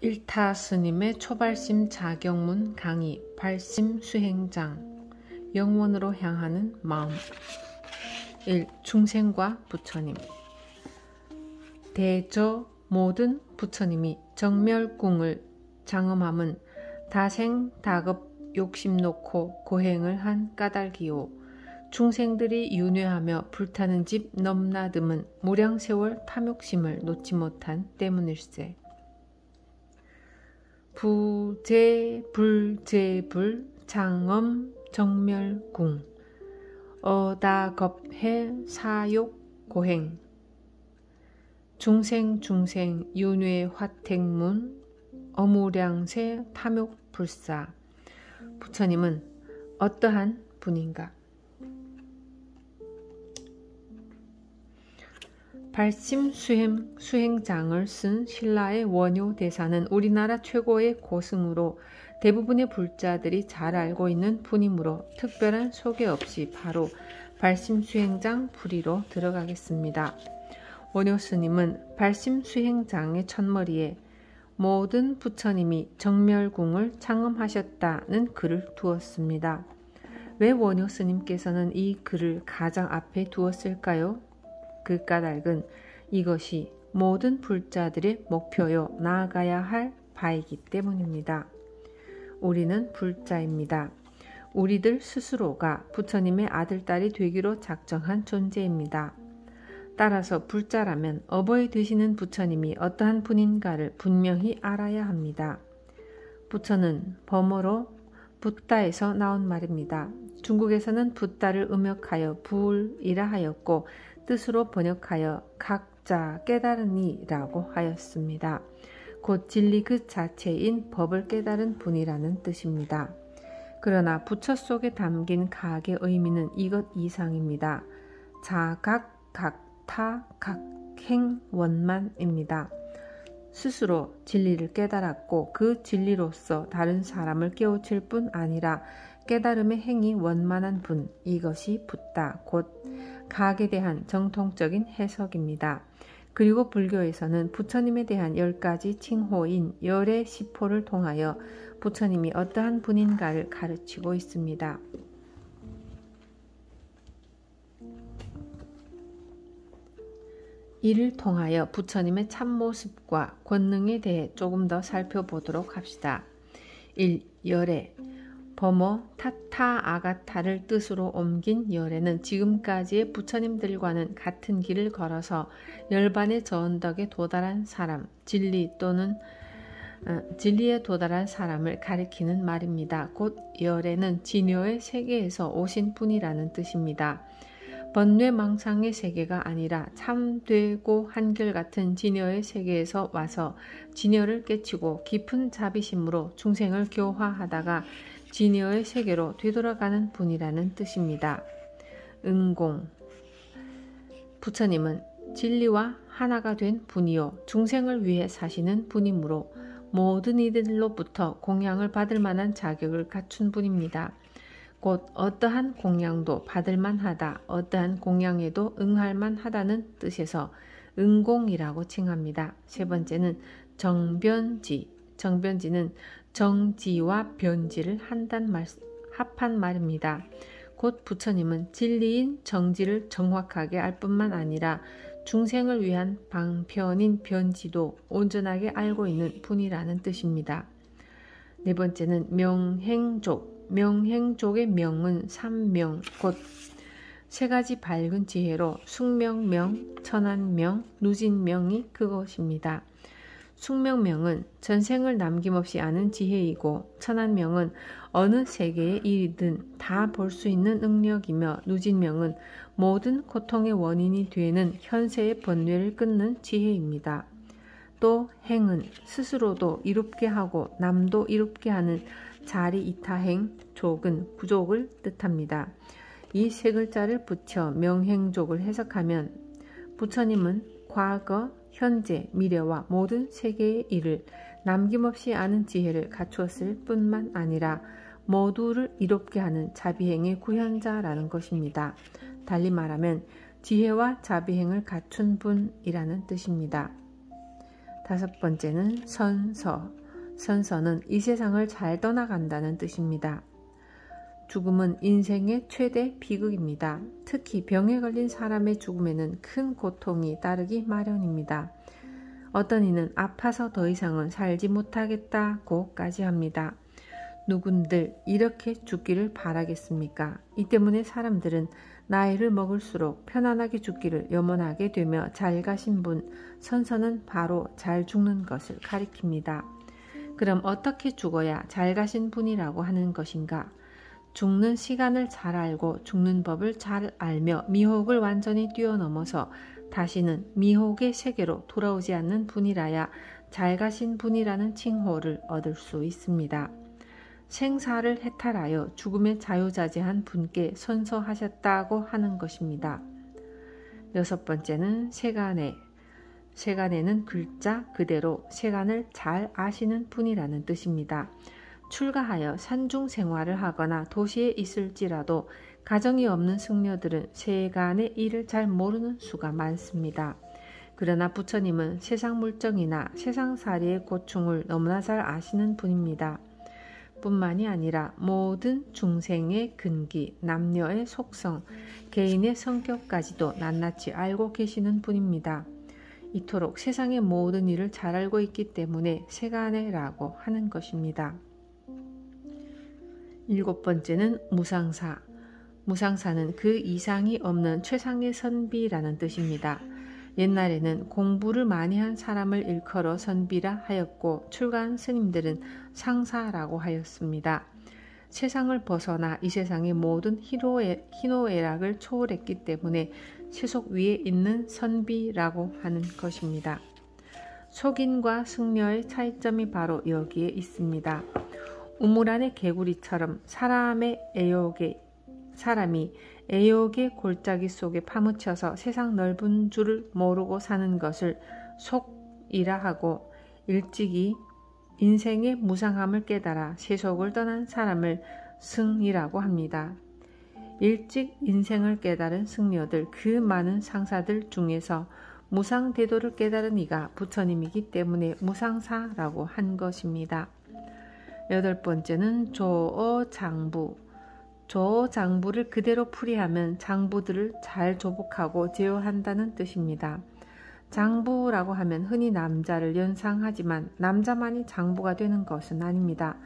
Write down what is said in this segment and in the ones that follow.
일타 스님의 초발심 자경문 강의 발심 수행장 영원으로 향하는 마음 1. 중생과 부처님 대저 모든 부처님이 정멸궁을 장엄함은 다생다급 욕심 놓고 고행을 한 까닭이요 중생들이 윤회하며 불타는 집 넘나듦은 무량세월 탐욕심을 놓지 못한 때문일세. 부재불재불 장엄 정멸궁 어다겁해 사욕 고행 중생 윤회 화택문 어무량세 탐욕 불사. 부처님은 어떠한 분인가? 발심 수행장을 쓴 신라의 원효 대사는 우리나라 최고의 고승으로 대부분의 불자들이 잘 알고 있는 분이므로 특별한 소개 없이 바로 발심 수행장 풀이로 들어가겠습니다. 원효 스님은 발심 수행장의 첫머리에 모든 부처님이 정멸궁을 창엄하셨다는 글을 두었습니다. 왜 원효 스님께서는 이 글을 가장 앞에 두었을까요? 그 까닭은 이것이 모든 불자들의 목표요 나아가야 할 바이기 때문입니다. 우리는 불자입니다. 우리들 스스로가 부처님의 아들딸이 되기로 작정한 존재입니다. 따라서 불자라면 어버이 되시는 부처님이 어떠한 분인가를 분명히 알아야 합니다. 부처는 범어로 붓다에서 나온 말입니다. 중국에서는 붓다를 음역하여 불이라 하였고 뜻으로 번역하여 각자 깨달은 이라고 하였습니다. 곧 진리 그 자체인 법을 깨달은 분이라는 뜻입니다. 그러나 부처 속에 담긴 각의 의미는 이것 이상입니다. 자각, 각타, 각행, 원만입니다. 스스로 진리를 깨달았고 그 진리로서 다른 사람을 깨우칠 뿐 아니라 깨달음의 행이 원만한 분, 이것이 붓다, 곧 각에 대한 정통적인 해석입니다. 그리고 불교에서는 부처님에 대한 10가지 칭호인 열의 시포를 통하여 부처님이 어떠한 분인가를 가르치고 있습니다. 이를 통하여 부처님의 참모습과 권능에 대해 조금 더 살펴보도록 합시다. 1. 열애 범어 타타 아가타를 뜻으로 옮긴 열애는 지금까지의 부처님들과는 같은 길을 걸어서 열반의 저언덕에 도달한 사람, 진리 또는 진리에 도달한 사람을 가리키는 말입니다. 곧 열애는 진요의 세계에서 오신 분이라는 뜻입니다. 번뇌망상의 세계가 아니라 참되고 한결같은 진여의 세계에서 와서 진여를 깨치고 깊은 자비심으로 중생을 교화하다가 진여의 세계로 되돌아가는 분이라는 뜻입니다. 응공 부처님은 진리와 하나가 된 분이요 중생을 위해 사시는 분이므로 모든 이들로부터 공양을 받을 만한 자격을 갖춘 분입니다. 곧 어떠한 공양도 받을 만하다, 어떠한 공양에도 응할 만하다는 뜻에서 응공이라고 칭합니다. 세 번째는 정변지. 정변지는 정지와 변지를 합한 말입니다. 곧 부처님은 진리인 정지를 정확하게 알 뿐만 아니라 중생을 위한 방편인 변지도 온전하게 알고 있는 분이라는 뜻입니다. 네 번째는 명행족. 명행족의 명은 삼명, 곧 세 가지 밝은 지혜로 숙명명, 천안명, 누진명이 그것입니다. 숙명명은 전생을 남김없이 아는 지혜이고 천안명은 어느 세계의 일이든 다 볼 수 있는 능력이며 누진명은 모든 고통의 원인이 되는 현세의 번뇌를 끊는 지혜입니다. 또 행은 스스로도 이롭게 하고 남도 이롭게 하는 자리이타행, 족은 부족을 뜻합니다. 이 세 글자를 붙여 명행족을 해석하면 부처님은 과거, 현재, 미래와 모든 세계의 일을 남김없이 아는 지혜를 갖추었을 뿐만 아니라 모두를 이롭게 하는 자비행의 구현자라는 것입니다. 달리 말하면 지혜와 자비행을 갖춘 분이라는 뜻입니다. 5번째는 선서. 선서는 이 세상을 잘 떠나간다는 뜻입니다. 죽음은 인생의 최대 비극입니다. 특히 병에 걸린 사람의 죽음에는 큰 고통이 따르기 마련입니다. 어떤 이는 아파서 더 이상은 살지 못하겠다고까지 합니다. 누군들 이렇게 죽기를 바라겠습니까? 이 때문에 사람들은 나이를 먹을수록 편안하게 죽기를 염원하게 되며 잘 가신 분, 선서는 바로 잘 죽는 것을 가리킵니다. 그럼 어떻게 죽어야 잘 가신 분이라고 하는 것인가? 죽는 시간을 잘 알고 죽는 법을 잘 알며 미혹을 완전히 뛰어넘어서 다시는 미혹의 세계로 돌아오지 않는 분이라야 잘 가신 분이라는 칭호를 얻을 수 있습니다. 생사를 해탈하여 죽음의 자유자재한 분께 선서하셨다고 하는 것입니다. 6번째는 세간에. 세간에는 글자 그대로 세간을 잘 아시는 분이라는 뜻입니다. 출가하여 산중 생활을 하거나 도시에 있을지라도 가정이 없는 승려들은 세간의 일을 잘 모르는 수가 많습니다. 그러나 부처님은 세상 물정이나 세상살이의 고충을 너무나 잘 아시는 분입니다. 뿐만이 아니라 모든 중생의 근기, 남녀의 속성, 개인의 성격까지도 낱낱이 알고 계시는 분입니다. 이토록 세상의 모든 일을 잘 알고 있기 때문에 세간에라고 하는 것입니다. 7번째는 무상사. 무상사는 그 이상이 없는 최상의 선비라는 뜻입니다. 옛날에는 공부를 많이 한 사람을 일컬어 선비라 하였고 출가한 스님들은 상사라고 하였습니다. 세상을 벗어나 이 세상의 모든 희노애락을 초월했기 때문에 세속 위에 있는 선비라고 하는 것입니다. 속인과 승려의 차이점이 바로 여기에 있습니다. 우물 안의 개구리처럼 사람이 애욕의 골짜기 속에 파묻혀서 세상 넓은 줄을 모르고 사는 것을 속이라 하고 일찍이 인생의 무상함을 깨달아 세속을 떠난 사람을 승이라고 합니다. 일찍 인생을 깨달은 승려들 그 많은 상사들 중에서 무상대도를 깨달은 이가 부처님이기 때문에 무상사라고 한 것입니다. 8번째는 조어장부. 조어장부를 그대로 풀이하면 장부들을 잘 조복하고 제어한다는 뜻입니다. 장부라고 하면 흔히 남자를 연상하지만 남자만이 장부가 되는 것은 아닙니다.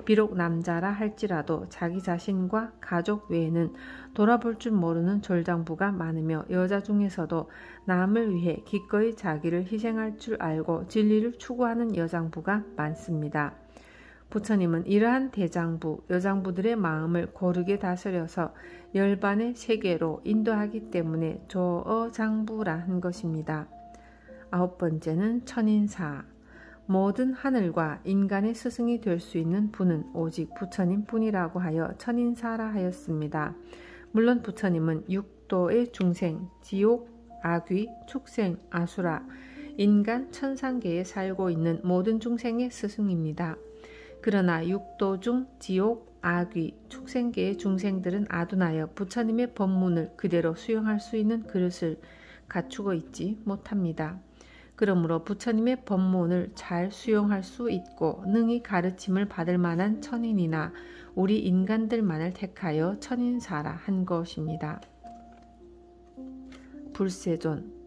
비록 남자라 할지라도 자기 자신과 가족 외에는 돌아볼 줄 모르는 졸장부가 많으며 여자 중에서도 남을 위해 기꺼이 자기를 희생할 줄 알고 진리를 추구하는 여장부가 많습니다. 부처님은 이러한 대장부, 여장부들의 마음을 고르게 다스려서 열반의 세계로 인도하기 때문에 조어장부라 한 것입니다. 9번째는 천인사. 모든 하늘과 인간의 스승이 될 수 있는 분은 오직 부처님 뿐이라고 하여 천인사라 하였습니다. 물론 부처님은 육도의 중생, 지옥, 아귀, 축생, 아수라, 인간, 천상계에 살고 있는 모든 중생의 스승입니다. 그러나 육도 중 지옥, 아귀, 축생계의 중생들은 아둔하여 부처님의 법문을 그대로 수용할 수 있는 그릇을 갖추고 있지 못합니다. 그러므로 부처님의 법문을 잘 수용할 수 있고 능히 가르침을 받을 만한 천인이나 우리 인간들만을 택하여 천인사라 한 것입니다. 불세존.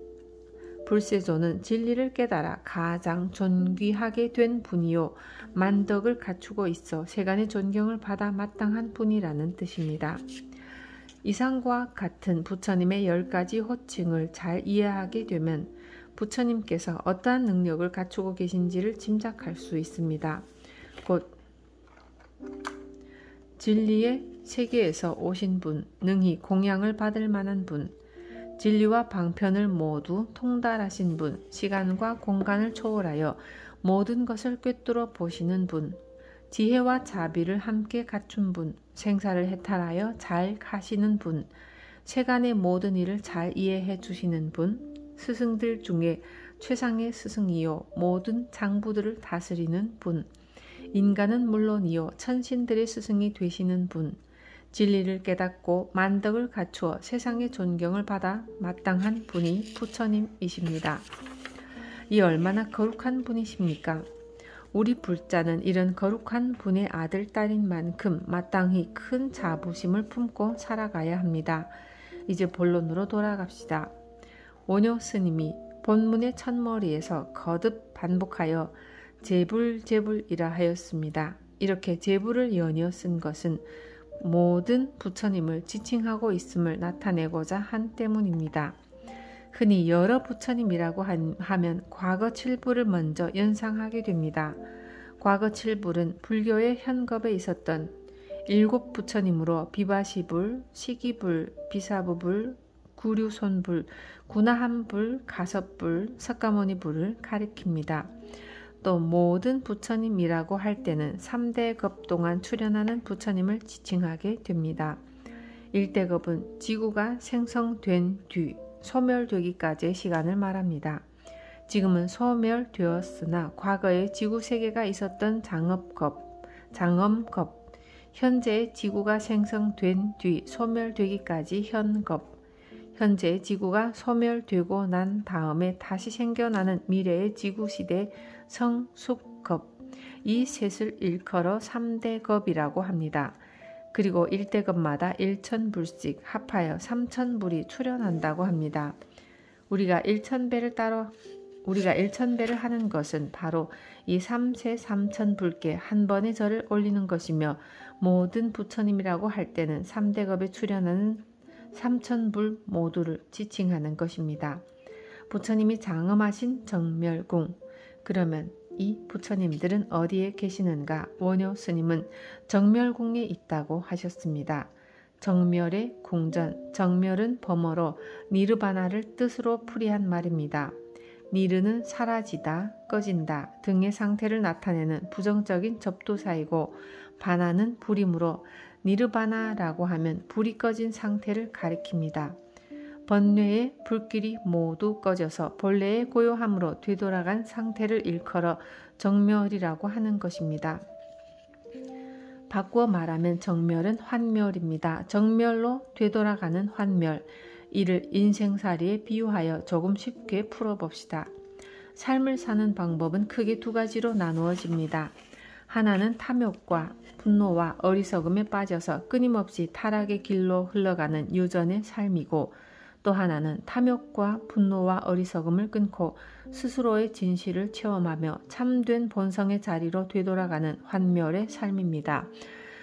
불세존은 진리를 깨달아 가장 존귀하게 된 분이요 만덕을 갖추고 있어 세간의 존경을 받아 마땅한 분이라는 뜻입니다. 이상과 같은 부처님의 10가지 호칭을 잘 이해하게 되면 부처님께서 어떠한 능력을 갖추고 계신지를 짐작할 수 있습니다. 곧 진리의 세계에서 오신 분, 능히 공양을 받을 만한 분, 진리와 방편을 모두 통달하신 분, 시간과 공간을 초월하여 모든 것을 꿰뚫어 보시는 분, 지혜와 자비를 함께 갖춘 분, 생사를 해탈하여 잘 가시는 분, 세간의 모든 일을 잘 이해해 주시는 분, 스승들 중에 최상의 스승이요 모든 장부들을 다스리는 분, 인간은 물론이요 천신들의 스승이 되시는 분, 진리를 깨닫고 만덕을 갖추어 세상의 존경을 받아 마땅한 분이 부처님이십니다. 이 얼마나 거룩한 분이십니까? 우리 불자는 이런 거룩한 분의 아들, 딸인 만큼 마땅히 큰 자부심을 품고 살아가야 합니다. 이제 본론으로 돌아갑시다. 원효 스님이 본문의 첫머리에서 거듭 반복하여 제불제불이라 하였습니다. 이렇게 제불을 연이어 쓴 것은 모든 부처님을 지칭하고 있음을 나타내고자 한 때문입니다. 흔히 여러 부처님이라고 하면 과거 7불을 먼저 연상하게 됩니다. 과거 7불은 불교의 현겁에 있었던 7 부처님으로 비바시불, 시기불, 비사부불, 구류손불, 구나한불, 가섭불, 석가모니불을 가리킵니다. 또 모든 부처님이라고 할 때는 3대급 동안 출현하는 부처님을 지칭하게 됩니다. 1대급은 지구가 생성된 뒤 소멸되기까지의 시간을 말합니다. 지금은 소멸되었으나 과거에 지구 세계가 있었던 장엄겁, 현재의 지구가 생성된 뒤 소멸되기까지 현겁, 현재의 지구가 소멸되고 난 다음에 다시 생겨나는 미래의 지구시대 성숙겁, 이 셋을 일컬어 3대겁이라고 합니다. 그리고 1대급마다 1000불씩 합하여 3000불이 출현한다고 합니다. 우리가 1000배를 하는 것은 바로 이 3세 3000불께 한 번의 절을 올리는 것이며 모든 부처님이라고 할 때는 3대급에 출현하는 3000불 모두를 지칭하는 것입니다. 부처님이 장엄하신 정멸궁, 그러면 이 부처님들은 어디에 계시는가? 원효 스님은 정멸궁에 있다고 하셨습니다. 정멸의 궁전, 정멸은 범어로 니르바나를 뜻으로 풀이한 말입니다. 니르는 사라지다, 꺼진다 등의 상태를 나타내는 부정적인 접두사이고 바나는 불이므로 니르바나라고 하면 불이 꺼진 상태를 가리킵니다. 번뇌의 불길이 모두 꺼져서 본래의 고요함으로 되돌아간 상태를 일컬어 정멸이라고 하는 것입니다. 바꾸어 말하면 정멸은 환멸입니다. 정멸로 되돌아가는 환멸, 이를 인생살이에 비유하여 조금 쉽게 풀어봅시다. 삶을 사는 방법은 크게 두 가지로 나누어집니다. 하나는 탐욕과 분노와 어리석음에 빠져서 끊임없이 타락의 길로 흘러가는 유전의 삶이고, 또 하나는 탐욕과 분노와 어리석음을 끊고 스스로의 진실을 체험하며 참된 본성의 자리로 되돌아가는 환멸의 삶입니다.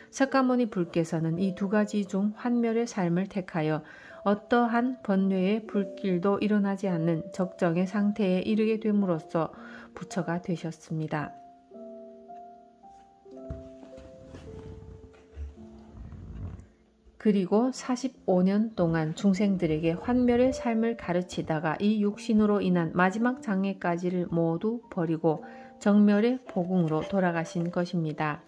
석가모니 불께서는 이 두 가지 중 환멸의 삶을 택하여 어떠한 번뇌의 불길도 일어나지 않는 적정의 상태에 이르게 됨으로써 부처가 되셨습니다. 그리고 45년 동안 중생들에게 환멸의 삶을 가르치다가 이 육신으로 인한 마지막 장애까지를 모두 버리고 정멸의 보궁으로 돌아가신 것입니다.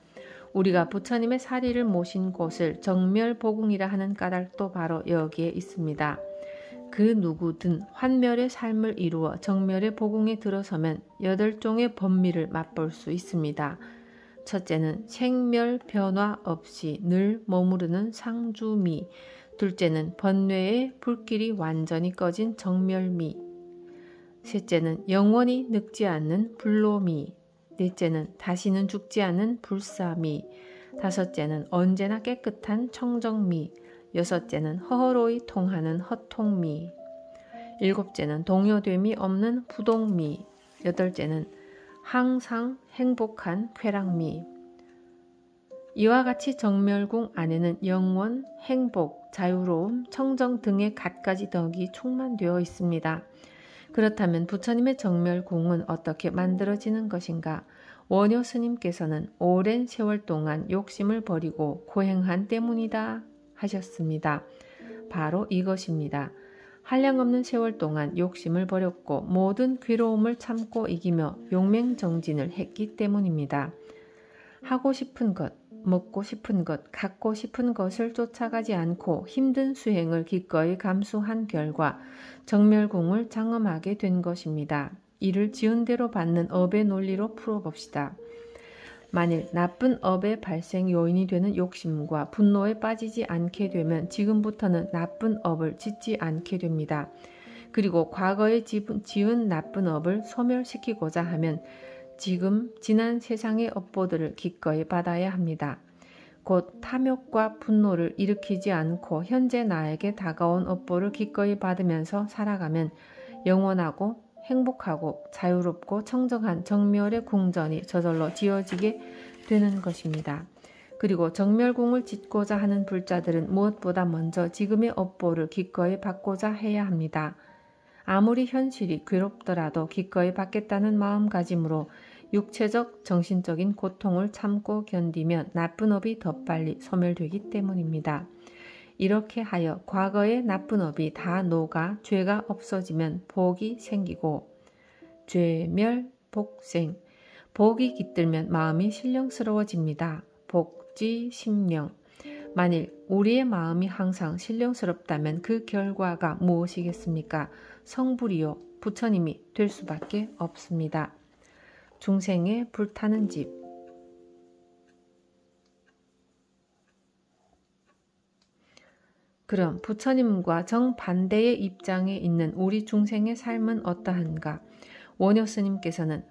우리가 부처님의 사리를 모신 곳을 정멸보궁이라 하는 까닭도 바로 여기에 있습니다. 그 누구든 환멸의 삶을 이루어 정멸의 보궁에 들어서면 8종의 법미를 맛볼 수 있습니다. 첫째는 생멸 변화 없이 늘 머무르는 상주미, 둘째는 번뇌의 불길이 완전히 꺼진 정멸미, 셋째는 영원히 늙지 않는 불로미, 넷째는 다시는 죽지 않는 불사미, 다섯째는 언제나 깨끗한 청정미, 여섯째는 허허로이 통하는 허통미, 일곱째는 동요됨이 없는 부동미, 여덟째는 항상 행복한 쾌락미. 이와 같이 정멸궁 안에는 영원, 행복, 자유로움, 청정 등의 갖가지 덕이 충만되어 있습니다. 그렇다면 부처님의 정멸궁은 어떻게 만들어지는 것인가? 원효 스님께서는 오랜 세월 동안 욕심을 버리고 고행한 때문이다 하셨습니다. 바로 이것입니다. 한량없는 세월 동안 욕심을 버렸고 모든 괴로움을 참고 이기며 용맹정진을 했기 때문입니다. 하고 싶은 것, 먹고 싶은 것, 갖고 싶은 것을 쫓아가지 않고 힘든 수행을 기꺼이 감수한 결과 정멸궁을 장엄하게 된 것입니다. 이를 지은 대로 받는 업의 논리로 풀어봅시다. 만일 나쁜 업의 발생 요인이 되는 욕심과 분노에 빠지지 않게 되면 지금부터는 나쁜 업을 짓지 않게 됩니다. 그리고 과거에 지은 나쁜 업을 소멸시키고자 하면 지금 지난 세상의 업보들을 기꺼이 받아야 합니다. 곧 탐욕과 분노를 일으키지 않고 현재 나에게 다가온 업보를 기꺼이 받으면서 살아가면 영원하고 행복하고 자유롭고 청정한 정멸의 궁전이 저절로 지어지게 되는 것입니다. 그리고 정멸궁을 짓고자 하는 불자들은 무엇보다 먼저 지금의 업보를 기꺼이 받고자 해야 합니다. 아무리 현실이 괴롭더라도 기꺼이 받겠다는 마음가짐으로 육체적, 정신적인 고통을 참고 견디면 나쁜 업이 더 빨리 소멸되기 때문입니다. 이렇게 하여 과거의 나쁜 업이 다 녹아 죄가 없어지면 복이 생기고 죄멸, 복생, 복이 깃들면 마음이 신령스러워집니다. 복지, 심령. 만일 우리의 마음이 항상 신령스럽다면 그 결과가 무엇이겠습니까? 성불이요, 부처님이 될 수밖에 없습니다. 중생의 불타는 집. 그럼 부처님과 정반대의 입장에 있는 우리 중생의 삶은 어떠한가? 원효 스님께서는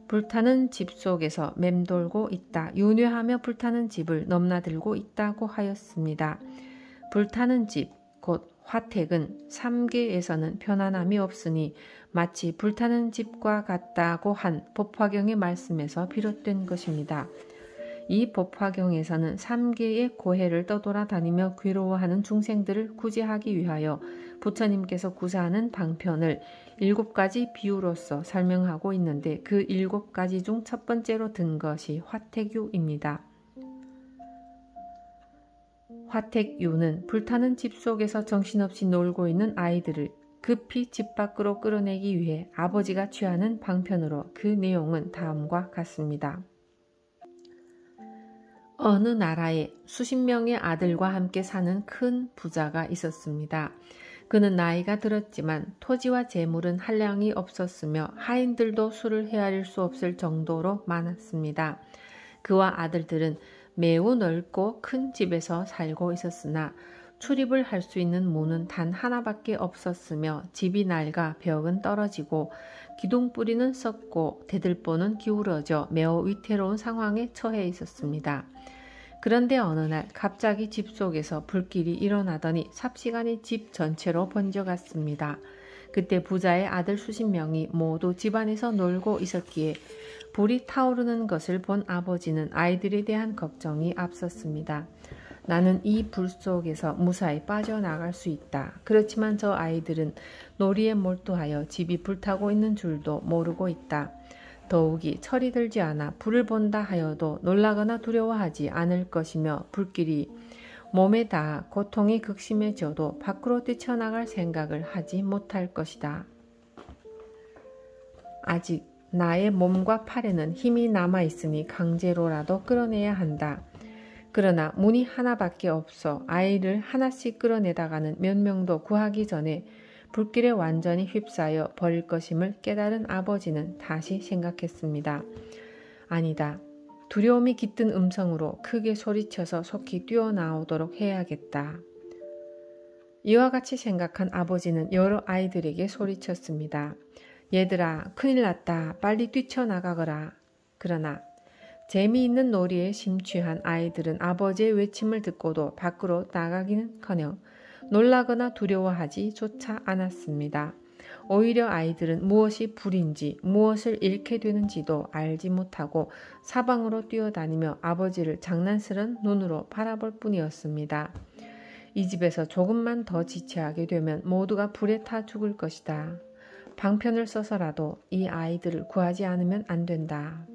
불타는 집 속에서 맴돌고 있다. 윤회하며 불타는 집을 넘나들고 있다고 하였습니다. 불타는 집, 곧 화택은 삼계에서는 편안함이 없으니 마치 불타는 집과 같다고 한 법화경의 말씀에서 비롯된 것입니다. 이 법화경에서는 삼계의 고해를 떠돌아다니며 괴로워하는 중생들을 구제하기 위하여 부처님께서 구사하는 방편을 7가지 비유로서 설명하고 있는데 그 7가지 중 첫 번째로 든 것이 화택유입니다. 화택유는 불타는 집 속에서 정신없이 놀고 있는 아이들을 급히 집 밖으로 끌어내기 위해 아버지가 취하는 방편으로 그 내용은 다음과 같습니다. 어느 나라에 수십 명의 아들과 함께 사는 큰 부자가 있었습니다. 그는 나이가 들었지만 토지와 재물은 한량이 없었으며 하인들도 수를 헤아릴 수 없을 정도로 많았습니다. 그와 아들들은 매우 넓고 큰 집에서 살고 있었으나 출입을 할 수 있는 문은 단 하나밖에 없었으며 집이 낡아 벽은 떨어지고 기둥뿌리는 썩고 대들보는 기울어져 매우 위태로운 상황에 처해 있었습니다. 그런데 어느 날 갑자기 집 속에서 불길이 일어나더니 삽시간에 집 전체로 번져갔습니다. 그때 부자의 아들 수십 명이 모두 집안에서 놀고 있었기에 불이 타오르는 것을 본 아버지는 아이들에 대한 걱정이 앞섰습니다. 나는 이 불 속에서 무사히 빠져나갈 수 있다. 그렇지만 저 아이들은 놀이에 몰두하여 집이 불타고 있는 줄도 모르고 있다. 더욱이 철이 들지 않아 불을 본다 하여도 놀라거나 두려워하지 않을 것이며 불길이 몸에 닿아 고통이 극심해져도 밖으로 뛰쳐나갈 생각을 하지 못할 것이다. 아직 나의 몸과 팔에는 힘이 남아있으니 강제로라도 끌어내야 한다. 그러나 문이 하나밖에 없어 아이를 하나씩 끌어내다가는 몇 명도 구하기 전에 불길에 완전히 휩싸여 버릴 것임을 깨달은 아버지는 다시 생각했습니다. 아니다. 두려움이 깃든 음성으로 크게 소리쳐서 속히 뛰어나오도록 해야겠다. 이와 같이 생각한 아버지는 여러 아이들에게 소리쳤습니다. 얘들아, 큰일 났다. 빨리 뛰쳐나가거라. 그러나 재미있는 놀이에 심취한 아이들은 아버지의 외침을 듣고도 밖으로 나가기는커녕 놀라거나 두려워하지 조차 않았습니다. 오히려 아이들은 무엇이 불인지 무엇을 잃게 되는지도 알지 못하고 사방으로 뛰어다니며 아버지를 장난스런 눈으로 바라볼 뿐이었습니다. 이 집에서 조금만 더 지체하게 되면 모두가 불에 타 죽을 것이다. 방편을 써서라도 이 아이들을 구하지 않으면 안 된다.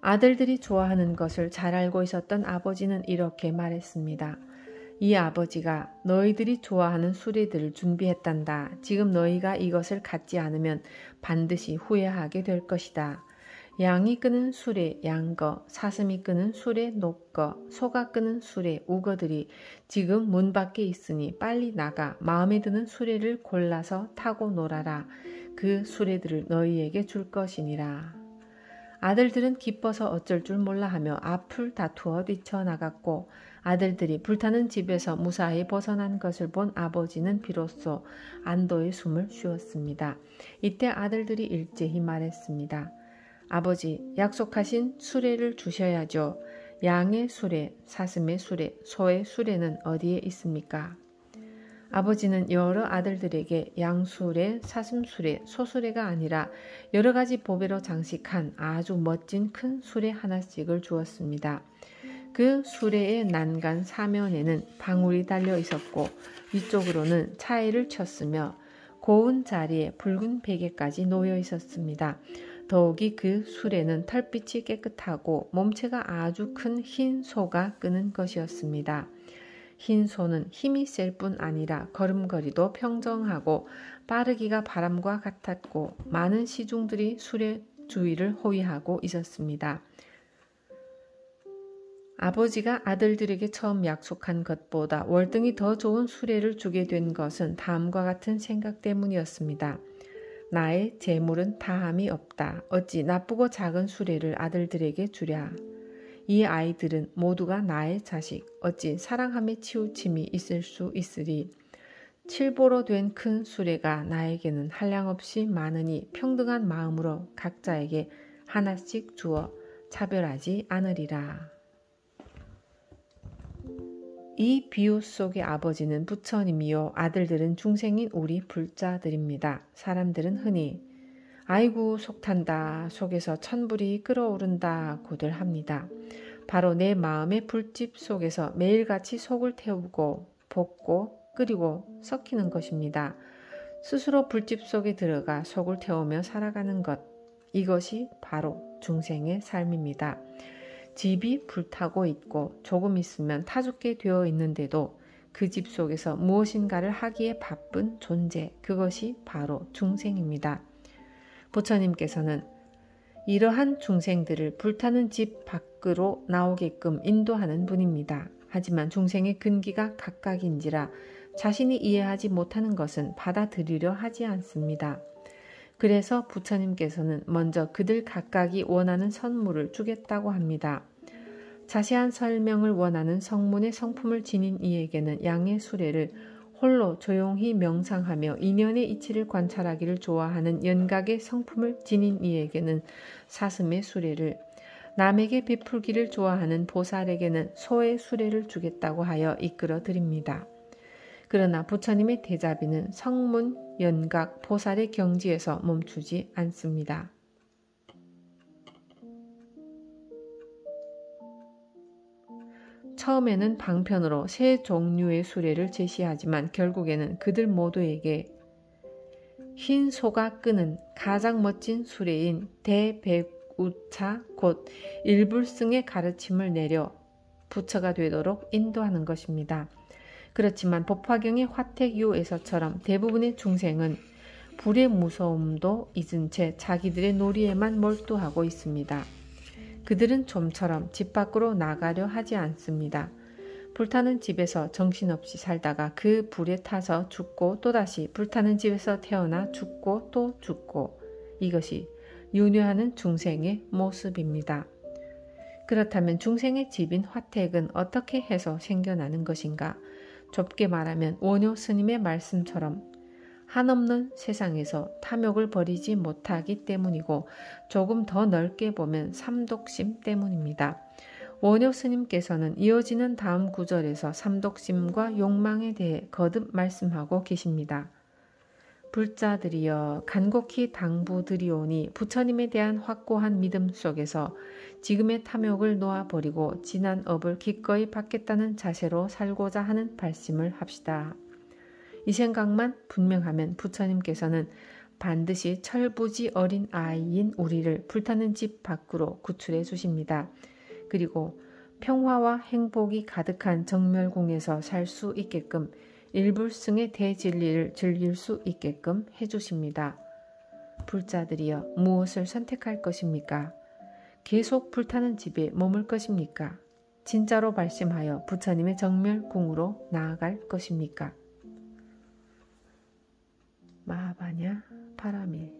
아들들이 좋아하는 것을 잘 알고 있었던 아버지는 이렇게 말했습니다. 이 아버지가 너희들이 좋아하는 수레들을 준비했단다. 지금 너희가 이것을 갖지 않으면 반드시 후회하게 될 것이다. 양이 끄는 수레 양거, 사슴이 끄는 수레 녹거, 소가 끄는 수레 우거들이 지금 문 밖에 있으니 빨리 나가 마음에 드는 수레를 골라서 타고 놀아라. 그 수레들을 너희에게 줄 것이니라. 아들들은 기뻐서 어쩔 줄 몰라 하며 앞을 다투어 뛰쳐나갔고 아들들이 불타는 집에서 무사히 벗어난 것을 본 아버지는 비로소 안도의 숨을 쉬었습니다. 이때 아들들이 일제히 말했습니다. 아버지, 약속하신 수레를 주셔야죠. 양의 수레, 사슴의 수레, 소의 수레는 어디에 있습니까? 아버지는 여러 아들들에게 양수레, 사슴수레, 소수레가 아니라 여러 가지 보배로 장식한 아주 멋진 큰 수레 하나씩을 주었습니다. 그 수레의 난간 사면에는 방울이 달려 있었고 위쪽으로는 차이를 쳤으며 고운 자리에 붉은 베개까지 놓여 있었습니다. 더욱이 그 수레는 털빛이 깨끗하고 몸체가 아주 큰 흰 소가 끄는 것이었습니다. 흰 소는 힘이 셀 뿐 아니라 걸음걸이도 평정하고 빠르기가 바람과 같았고 많은 시중들이 수레 주위를 호위하고 있었습니다. 아버지가 아들들에게 처음 약속한 것보다 월등히 더 좋은 수레를 주게 된 것은 다음과 같은 생각 때문이었습니다. 나의 재물은 다함이 없다. 어찌 나쁘고 작은 수레를 아들들에게 주랴. 이 아이들은 모두가 나의 자식. 어찌 사랑함에 치우침이 있을 수 있으리. 칠보로 된 큰 수레가 나에게는 한량없이 많으니 평등한 마음으로 각자에게 하나씩 주어 차별하지 않으리라. 이 비유 속의 아버지는 부처님이요 아들들은 중생인 우리 불자들입니다. 사람들은 흔히 아이고 속탄다, 속에서 천불이 끓어오른다 고들 합니다. 바로 내 마음의 불집 속에서 매일같이 속을 태우고 볶고 끓이고 섞이는 것입니다. 스스로 불집 속에 들어가 속을 태우며 살아가는 것, 이것이 바로 중생의 삶입니다. 집이 불타고 있고 조금 있으면 타죽게 되어 있는데도 그 집 속에서 무엇인가를 하기에 바쁜 존재, 그것이 바로 중생입니다. 부처님께서는 이러한 중생들을 불타는 집 밖으로 나오게끔 인도하는 분입니다. 하지만 중생의 근기가 각각인지라 자신이 이해하지 못하는 것은 받아들이려 하지 않습니다. 그래서 부처님께서는 먼저 그들 각각이 원하는 선물을 주겠다고 합니다. 자세한 설명을 원하는 성문의 성품을 지닌 이에게는 양의 수레를, 홀로 조용히 명상하며 인연의 이치를 관찰하기를 좋아하는 연각의 성품을 지닌 이에게는 사슴의 수레를, 남에게 베풀기를 좋아하는 보살에게는 소의 수레를 주겠다고 하여 이끌어 드립니다. 그러나 부처님의 대자비는 성문, 연각, 보살의 경지에서 멈추지 않습니다. 처음에는 방편으로 세 종류의 수레를 제시하지만 결국에는 그들 모두에게 흰 소가 끄는 가장 멋진 수레인 대백우차 곧 일불승의 가르침을 내려 부처가 되도록 인도하는 것입니다. 그렇지만 법화경의 화택유에서처럼 대부분의 중생은 불의 무서움도 잊은 채 자기들의 놀이에만 몰두하고 있습니다. 그들은 좀처럼 집 밖으로 나가려 하지 않습니다. 불타는 집에서 정신없이 살다가 그 불에 타서 죽고 또다시 불타는 집에서 태어나 죽고 또 죽고, 이것이 윤회하는 중생의 모습입니다. 그렇다면 중생의 집인 화택은 어떻게 해서 생겨나는 것인가? 좁게 말하면 원효 스님의 말씀처럼 한없는 세상에서 탐욕을 버리지 못하기 때문이고, 조금 더 넓게 보면 삼독심 때문입니다. 원효 스님께서는 이어지는 다음 구절에서 삼독심과 욕망에 대해 거듭 말씀하고 계십니다. 불자들이여 간곡히 당부드리오니 부처님에 대한 확고한 믿음 속에서 지금의 탐욕을 놓아버리고 진한 업을 기꺼이 받겠다는 자세로 살고자 하는 발심을 합시다. 이 생각만 분명하면 부처님께서는 반드시 철부지 어린 아이인 우리를 불타는 집 밖으로 구출해 주십니다. 그리고 평화와 행복이 가득한 정멸궁에서 살 수 있게끔 일불승의 대진리를 즐길 수 있게끔 해주십니다. 불자들이여 무엇을 선택할 것입니까? 계속 불타는 집에 머물 것입니까? 진짜로 발심하여 부처님의 정멸궁으로 나아갈 것입니까? 마하바냐 파라밀